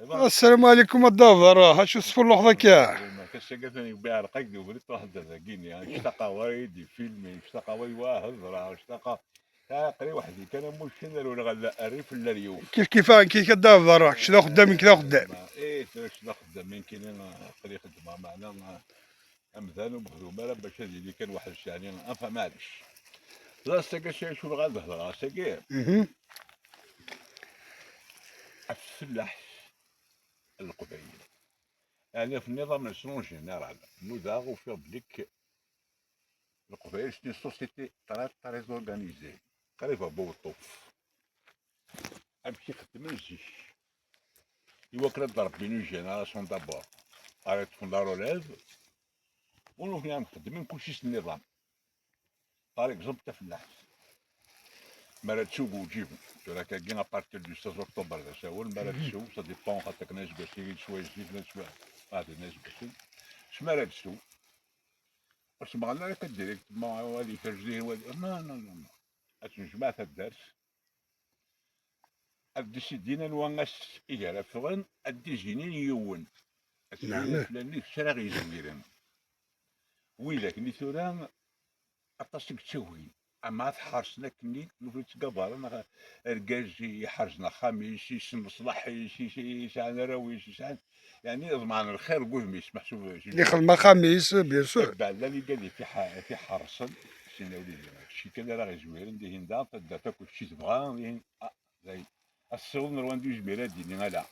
السلام عليكم الضافة راه شو صفر لحظة كاع. ما كشكتني بها رقيق وبريت واحد ذاكيني يعني اشتاق وايد فيلمي اشتاق واحد راه اشتاق قري وحدي كان مشكل ولا غلا الريف ولا اليوف كيف الضافة راه كذا خدام كذا خدام. ما ايه شنو خدامين كاينين قري خدمه معنا امثال ومخدومه لا باش هذه اللي كان واحد يعني افهم معليش لا ساكا شنو غنهضر ساكا الفلاح القبيل يعني في النظام الشنو جينيرال نوضاغ وفي بليك القبائل سيتي سوسيتي تري زورغانيزي قريبه بوطوف امشي خدم الجيش ايوا كرا ضرب بين جينيراسيون دابور اريت فوندارو ليف ونروح نعم خدمين كلشي النظام بار اكزومبل تا فلاح مرا تسوق وتجيب راك كاين ابارتير دو 16 اكتوبر هذا ساول مرا تسوق سا ديبون خاطرك ناس قاسيين شويه جديد ناس هذا ناس قاسيين شمال تسوق واش بغينا لك ديريكتمون هذيك رجليه نو نو نو اتنجمع الدرس ديسيدينا نوانس إيجارة فغن أدي جينين يون السيدة نعم. فلاني في شراغ يزويرن ويلك ني ثوران أطاسك تسوي أما تحرسنا كني نفلت تقبر أنا رجاج يحرسنا خامس يسن مصلح يسعن راوي يسعن يعني ضمان الخير قوميس محسوب اللي خدمة خميس بيان سور. بعد لا اللي قال لي في حرسن سينا وليدي شي كان راه يزويرن دي هندا تبدا تاكل شي تبغى زي الصغر نروان دي جميلة ديني لا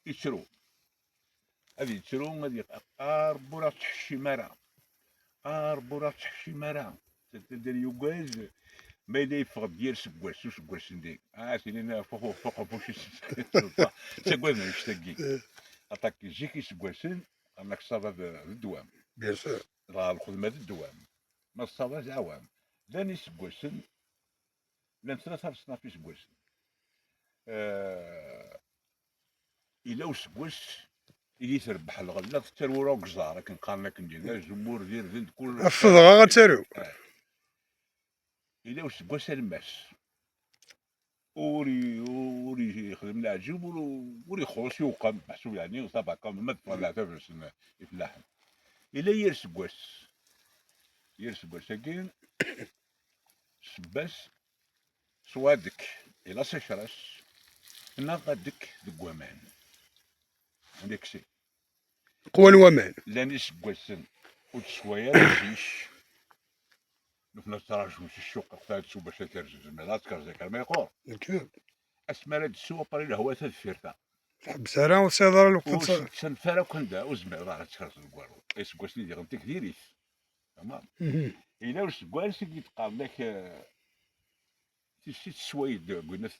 يترو هذه يترو هذه قاربو راه تحشي مرا قاربو راه تحشي مرا تدير يوكاز ما يدا يفقد ديال سكواس وسكواس ندير سيني فوق فوشي سكواس ما يشتاقي عطاك يجيك سكواسن انك صافا الدوام بيان سور. راه الخدمه الدوام ما صافا عوام لاني سكواسن لان ثلاثه صناف في سكواسن إلا وسكوس إلي تربح الغلة في الترورة وقزار لكن قال لك ندير الجمهور ديال زند كل الصدغة غتسالو. إلا وسكوس الماس وري يخدم العجب وري يخلص يوقم محسوب يعني صافا كم ما تطلع تفرس يفلاح إلا يرسكوس كاين سباس سوادك إلا سشرس ناقدك دك ومان عندك سي قوى الومان. لاني سكواسن وتسويا الجيش نفنا تراجم في الشوق قتاد سو باش ترجع لا تكرزك ما يقول أكيد. اسماء السوق بري الهواء تذفيرتا بسارة وسيدار الوقت. وسنفارا كندا وزمع راه تكرز الكوارو اسكواسني ديال تكديريس تمام إلا واش كوالس يتقال لك تيشي سويد قلنا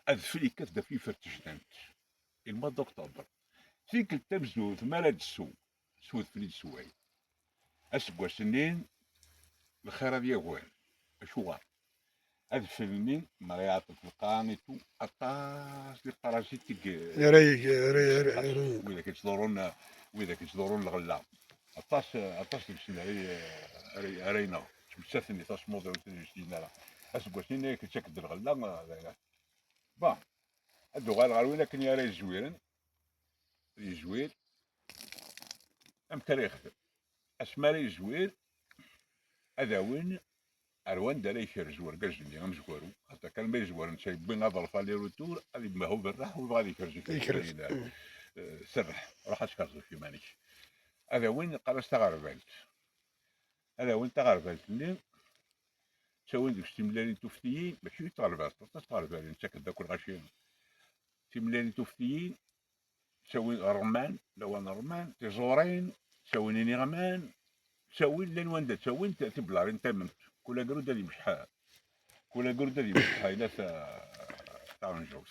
اذفلي كتدا في فرتجدانت الماء دكتوبر فيك التبزو في مالاد سود فليد سوي اسكواسنين الخير ديال اشوار أدفلني مريعة القانيتو أطاس لي بارازيتيك رايق. وإذا كيتدورون الغلا أطاس لبسنا رينا تمساتني تاس موضوع تجينا راه أسكواسني كتشكد الغلا با هادو غير وين كان يا راي زويرن زوير أم تاريخ أسماري زوير هذا وين اروان داري يكرزور كاجني غنزكورو حتى كان ما يزور نشاي بين هذا فالي روتور هذه ما هو بالراح وبغى يكرز يكرز. سرح راح تكرز في مانيش هذا وين قرص تغربلت هذا وين تغربلت اللي تسوي ديك التملالي توفتيين ماشي تغربلت تغربلت انت كذاك الغشيم تملالي توفتيين تسوي رمان لو انا رمان تزورين تسوي نيني غمان تسوي لين وين تسوي انت تبلار انت منت كل قرود اللي مش حال كل قرده دي حايلة تاع نجوز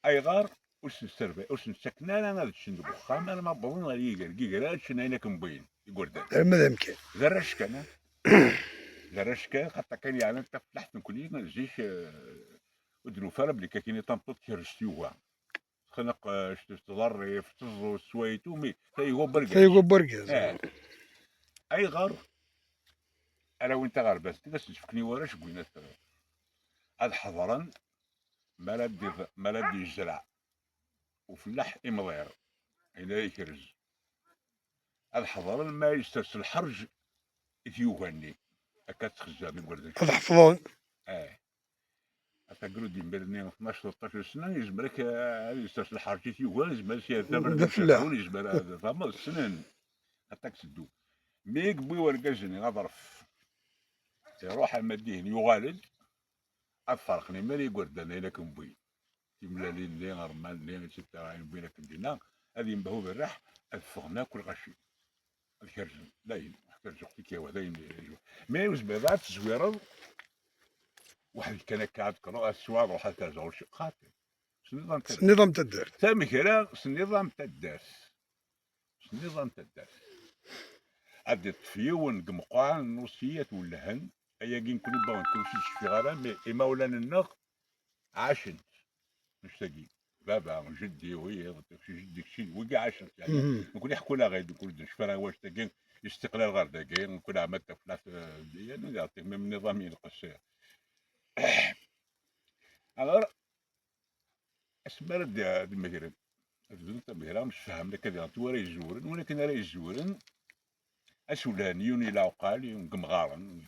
اي غار وش نسربي وش نسكنا انا هذا الشندق خام انا ما بظن غير كيقرا شنو كنبين يقول ده ماذا يمكن. زرش كان زرش كان حتى كان يعني انت فتحت من كل ما نجيش ودنو فالا بلي كاين تنطط كيرستيوها خنق تضر يفتزو سويتو مي تيغو برقاز. اي غار انا وانت غار بس تقدر تشوفني وراش قلنا هذا حضرا ما لا دي الزرع وفلاح إمضير إلى يكرز الحضر ما يستس الحرج يوغني هكا تخزر نقول هذا حفظون. اه تقولوا دي مبرني 12 13 سنه يجبرك يستس الحرج يوغن يجبر شي ثمن ذا فلاح. تفرون يجبر هذا فما السنن حتى تسدو ميك بوي ورقزني غضرف يروح المدين يغالد الفرق مالي قردان لكم بوي تملالين اللي غرمان اللي ستة راين بينك مدينة هذه ينبهو بالرح الفغنا كل غشي الكرجن داين كرج اختي كيوا داين مي يوز بيضات زويرة واحد كان كعاد كرو السوار روح ترجعوا الشقات النظام تدار النظام تدار. سامي كرا النظام تدار النظام تدار عاد تفيون قمقان نوصيات واللهن ايا كين كوني باون كوشيش في غرام مي اما ولا النغ عاشن مشتاقين بابا جدي وهي جدك شي وكاع عاشت يعني نكون يحكوا لها غير نقول شفرا واش تاكين استقلال غير داكين نكون عملت فلاس يعني نعطيك من النظامين القصير الوغ اسمر د المغرب انت المغرب مش فاهم لك هذا تو راه يزورن ولكن راه يزورن اسولانيون الى عقالي وقمغارن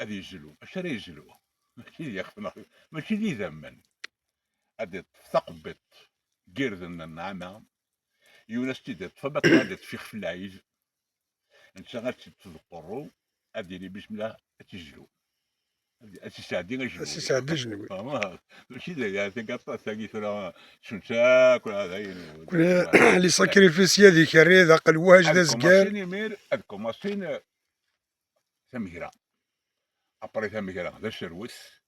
هذه يزلو اش راه يزلو ماشي يخفنا ماشي دي ذمن هذا ثقبت قردن النعمه يونس تيدت فبك غادت في العيد انت غتذكرو اديري بسم الله تجلو اسيساعدي غيجلو سعد الجنوي. فما ماشي داير تقطع تاكي ولا شمساك ولا هذاين لي ساكريفيس هذيك الريضه قلواج ذا زكار. الكوماسين يمير الكوماسين ثمهرة ابري ثمهرة هذا الشروث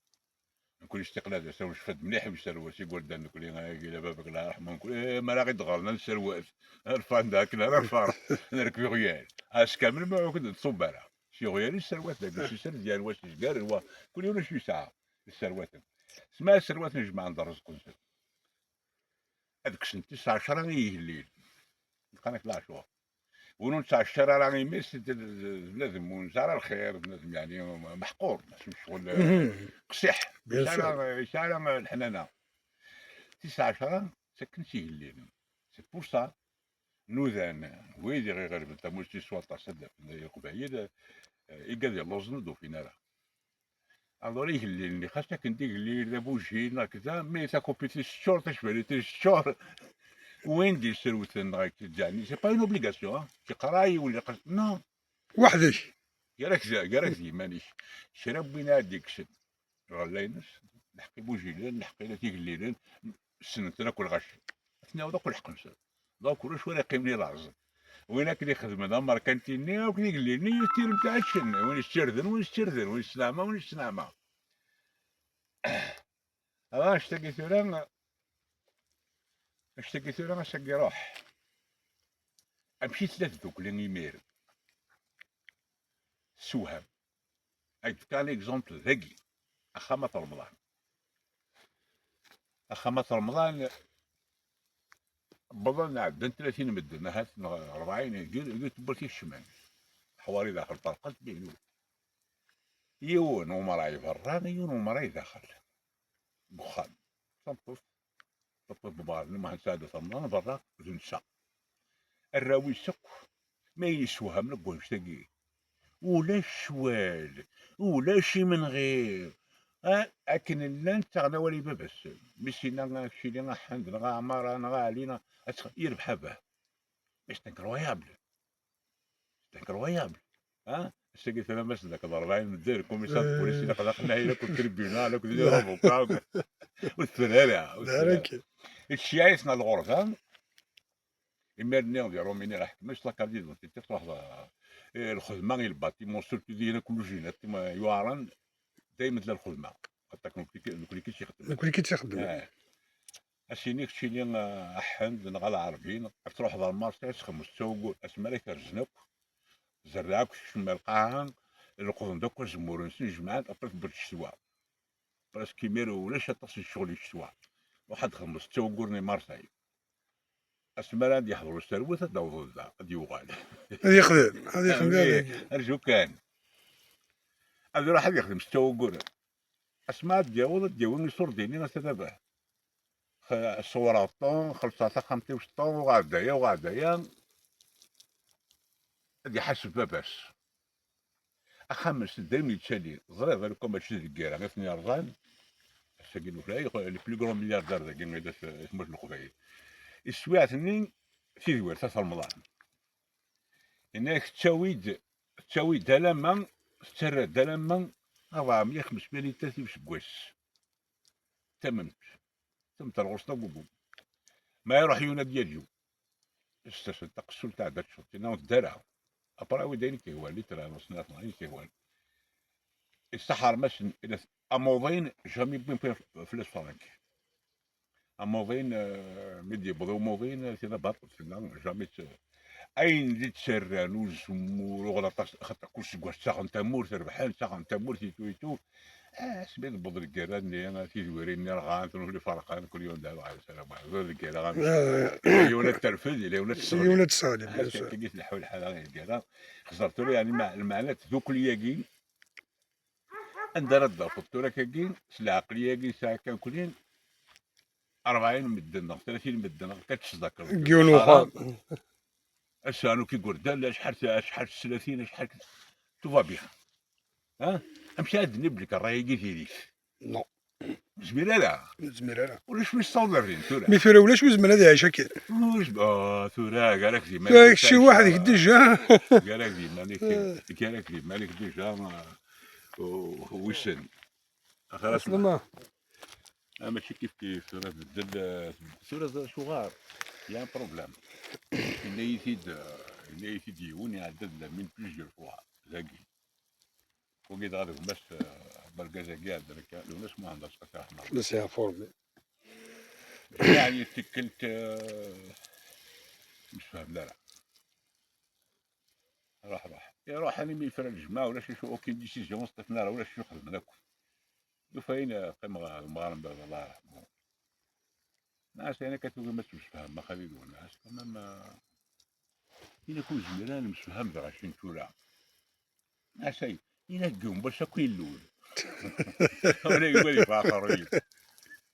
نكون استقلال يسوي شفد مليح بالسروات يقول دا نقول الى بابك الله يرحمه نقول ما راه غير دغرنا السروات الفان داك لا راه نركبي غيال اش كامل ما كنت تصب على شي غيال السروات داك شي سر ديال واش كار هو كل يوم شي ساعه السروات اسمها السروات نجمع عند الرزق ونسد هذيك سنه 19 غير الليل كانك لا شهور ونون تاع الشارع راه يمس بنادم ونزار الخير بنادم يعني محقور ماشي شغل قصيح شارع الحنانه 19 سكن شي الليل سي بور سا نوذان ويدي غير غرب انت موشتي سواطا صدق قبعيد يقال اللوزن دو فينا راه الوغ يهلي اللي خاصك انت اللي لابوجينا كذا مي سا كومبيتي الشور تشبه الشور وين دي سروتن راك تجاني سي با اون اوبليغاسيون تقراي ولا نو وحدك. قالك زي مانيش شرب بينا هذيك السن غلاينس نحكي بوجيلين نحكي لا تيقليلين السنة ناكل غش اثنا ذاك الحق نسال ذاك ولا شويه يقيمني العرض وين كلي خدمه ذا ماركانتيني وكلي يقليني يستير نتاع الشن وين يستردن وين يستردن وين السلامه وين السلامه اشتقي ثوران اشتقي ثوران اشتقي روح امشي ثلاث ذوك اللي يمير سوهم كان اكزومبل ذكي اخامة رمضان اخامة رمضان بضلنا عندنا 30 مدة نهات 40 قلت بركي الشمال حوالي داخل طرقت بينو يون ومراي برا يون ومراي داخل دخان تنطف ببعض ما نساعد رمضان برا نسا الراوي سقف ما يسوهم لك ويشتقي ولا شوال ولا شي من غير لكن اللان تاعنا ولي بس مسينا شي لنا حند غا عمارة غا علينا يربح به باش انكرويابل انكرويابل سقيت انا بس ذاك 40 ندير كوميسار بوليسي لقد دخلنا هنا كنت تريبيونال كنت ندير افوكا والثلاثه الشي عايزنا الغرفه يمرني نديرو مني راح مش لا كارديد تروح الخدمه غير الباتيمون سورتو ديالنا كل جينات يوارن دائما تلا الخدمه حتى كل كي تخدم كل كي تخدم. اسينيك تشيلي احن نغا العربيين تروح ذا المارشي تخمس تسوق اسمالك رزنك زراك شمال القاعه القضن دوك زمورن سن جماعات ابرك بالشتوى براس كيميرو ولاش تصل الشغل الشتوى واحد خمس تسوقورني مارساي اسمال غادي يحضروا السروت داوضو ذا غادي يوغال هذه يخدم هذه يخدم ارجو كان هذا راح يخدم تسوقور اسماء دياول دياول يصور ديني غتدابه صورة الطون خلصاتها خمتي وش الطون وغادايا هادي حسب باباس أخمس دايما يتشالي زرا غيركم ماشي الكيرا غير ثني رجال الساكن وفلاي لي بلو غرون ملياردير ذاك اللي اسمه القبيل السواعتني في دوار تاع رمضان هناك تشاويد دلما تسرد دلما 400 500 لتر في بواس تممت تمت الغرسة بوبو ما يروح يونا ديالو استسد تقصل تاع داك الشوط انا دارها ابراوي داير كيهوال اللي ترى وصلنا طلعين كيهوال السحر ماش الى اموضين جامي بين فلاش فرانك اموضين مدي بضو موضين سينا باطل سينا جامي اين اللي تسران وزمور وغلط خاطر كلشي كواش ساخن تامور تربحان ساخن تامور تيتو سميت بضل الكراد اللي انا تيزوريني راه غنتنو في فرقان كل يوم دارو على السلام عليكم بضل الكراد يونا الترفل يونا الصغير يونا تصالي بيان هكا سور. كي جيت نحول الحال غير الكراد خسرت له يعني المعنات ذوك الياقين اندر الضغط له كاكين سلعق الياقين ساعه كان كلين 40 مدن 30 مدن كتذكر كيون وخام. السانو كي قردان شحال 30 شحال تو بيان ها امشي عاد نبلك الراي كيديريش نو زميله لا زميلة لا ولا شوي صودرين تورا مثل ولا شو زمان هذه عايشة كي واش تورا قالك زي مالك شي واحد يدج قالك زي مالك قالك زي مالك ديجا ويسن خلاص اصلا ماشي كيف تورا تبدل تورا شغار يا بروبليم اللي يفيد يون يعدد من بليزيور فوا زاكي وقيد غادي باش بركازا كاع درك الناس ما عندهاش قطع احمر بس يا فورمي يعني تكلت مش فاهم لا راح يروح انا مي فرا الجماعه ولا شي اوكي ديسيزيون استثناء ولا شي خدم هذاك فاين قيم مغارم الله يرحمه ناس انا كتقول ما تفهم ما خليل الناس ما إلا كون زميلان مش فهم ذا غاشين تولا ناسي ينقون باش اكو اللول ولا يقول في اخرين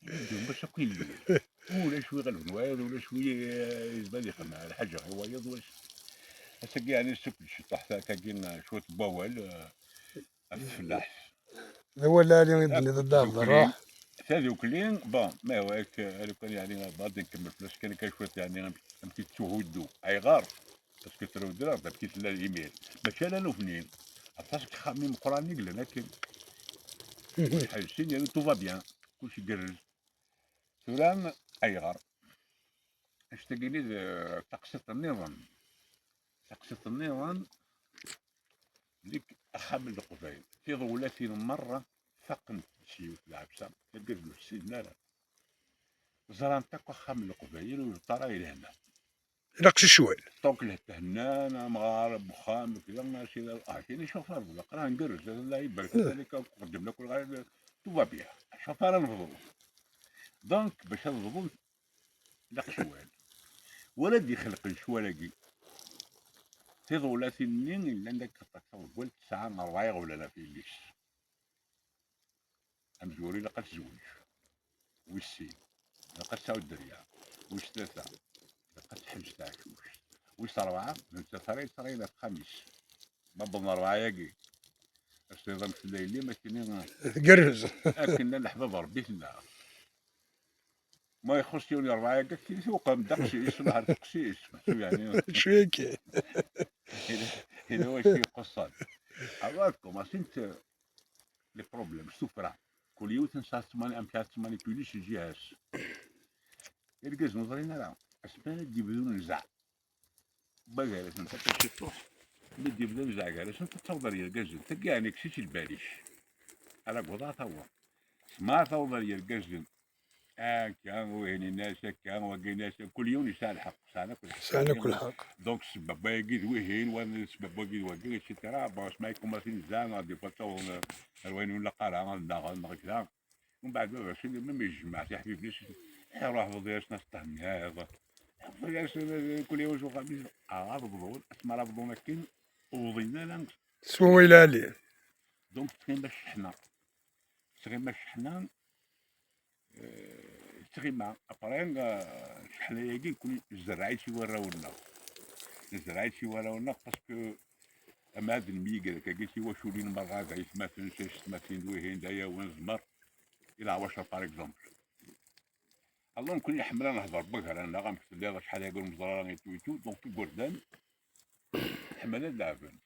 ينقون باش اكو اللول ولا شوي غلب نوايض ولا شوي يزبال يخمع الحاجه هوايض واش هسا يعني السكل شي تحت كاين شويه بوال الفلاح هو لا اللي يبني ضد الراح هذي وكلين بون ما هو هيك لو كان يعني بعد نكمل فلاش كان شويه يعني يمكن تهودو اي غار باسكو ترو درا بديت لا الايميل ماشي انا نوفنين عطاش خامين قراني قلنا لكن حاجتين يعني تو فا بيان كلشي قرز توران اي غار اش تقولي تقسيط النظام ليك اخام القبائل في ظولاتي مره فقن شي تلعب سام تلقى السيدنا لا زران تاكو خام القبائل والطراي لهنا نقش الشوال طوك له تهنان مغارب وخام وكذا ماشي كاين شوفار ولا قرا نقرز لا يبارك ذلك قدم لك الغاية تو بيها شوفار نفضل دونك باش نضبط لك شوال ولدي خلق الشوالاكي في ظولات النين اللي عندك قلت ساعة ربعي ولا لا في الليش أمزوري لقد تزوج والسين لقد ساو الدريا وش ثلاثة لقد حج تاع وش أربعة نتا ثري في خميس ما بضنا أربعة ياكي الصيدان في الليل ما كنا قرز كنا الأحباب ربي لنا ما يخص يوني أربعة ياكي كي سوق مدقشيش ما عرف تقشيش يعني شوية كي إذا واش في قصات عواتكم أسنت لي بروبليم سوفرا كل يوم ساتماني أم ساتماني كلش الجهاز يركز نظرينا لا أسبان دي بدون نزاع بقالت انت تمشي تروح بدي بدون نزاع قالت انت تفضل يركز تلقاني كشيش الباليش على قضاء هو ما تفضل يركز كان وين الناس كان وقيناس كل يوم يسال الحق سانا كل حق دونك السبب باقي وين وانا السبب باقي وين اكسيتيرا باش ما يكون ما في نزاع غادي فتو وين ولا قرا غندا كذا ومن بعد باش ما يجمعش يا حبيبي روح فضياش ناس تهنيها هذا فضياش كل يوم شو خميس رفضوا اسمع رفضوا لكن وضينا لنا سويلة عليه دونك تكين باش حنا تغيما ابرين شحال هادي كل الزراعيتي وراونا الزراعيتي وراونا باسكو اما هاد الميق هذاك قلتي واش ولينا مرة كاع يتماثل شي تماثيل دويهين دايا وين زمر الى عواشر باغ اكزومبل الله نكون يحمل نهضر بك انا غنمثل لي شحال هاكا المزرعه غيتويتو دونك الكردان حمل اللعبان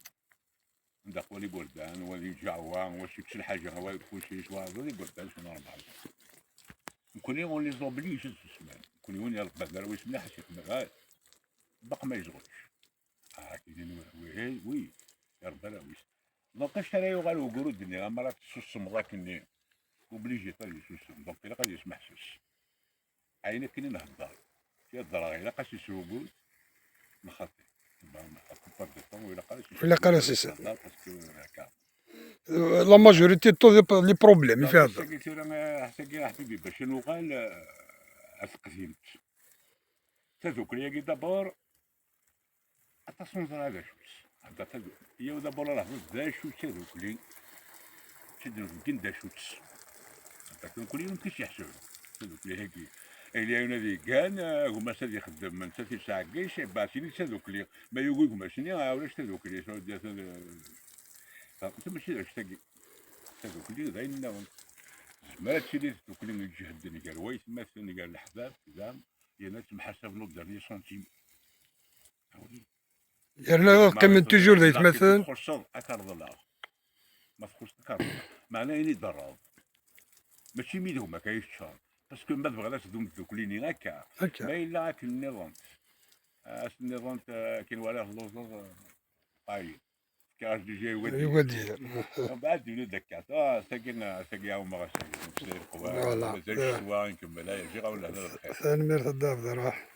ندق ولي كردان ولي جعوان واش شي حاجه هو كلشي شوا ولي كردان شنو نورمال نكون يقول لي زوبليج السمان نكون يقول لي ربي دار واش مليح شي خدمه باقي ما يشغلش كاينين وي يا ربي لا ويش دونك اش ترى يوغال وقرود ني مرات تسوس مراكني اوبليجي طيب يسوس دونك الا قال يسمح سوس عينا كاينين نهضر يا الضرا الا قاش يسوقو نخاطي كوبار دو طون ولا قال سي سا باسكو هكا لا ماجوريتي تو لي بروبليم في هذا قلت له حتى كي حبيبي باش نوغال اسقسيمت تذوك لي دابور اتاسون زرا هذا شوس هذا تذوك هي دابور راه ذا شو تذوك لي تدير كين دا شوتس هذاك كل يوم كيش يحسب تذوك لي هيك اللي انا ذي كان هما سادي يخدم من 3 ساعات كيش باسيني تذوك لي ما يقولك ماشي علاش تذوك لي شنو ديال انت ماشي داك تاكي تذوك لي غاين ما هادشي اللي تذوك لي الجهد اللي قال وايت مثلا قال الحباب كذا يا ناس محسب له دير سنتيم يعني كمل توجور ذا يتمثل تخص اكار ضلع ما تخص اكار معناه اني ضرب ماشي ميدو ما كاينش شهر باسكو ما تبغيش تدوم تذوكليني هكا ما الا هاك النظام النظام كاين وراه اللوزر طايب كاش دي جي يودي بعد ولد دكات ساقي هاو ما غاسي فوالا مازال شويه نكمل يجي غاولا هذا الخير ثاني مير خدام ذا راح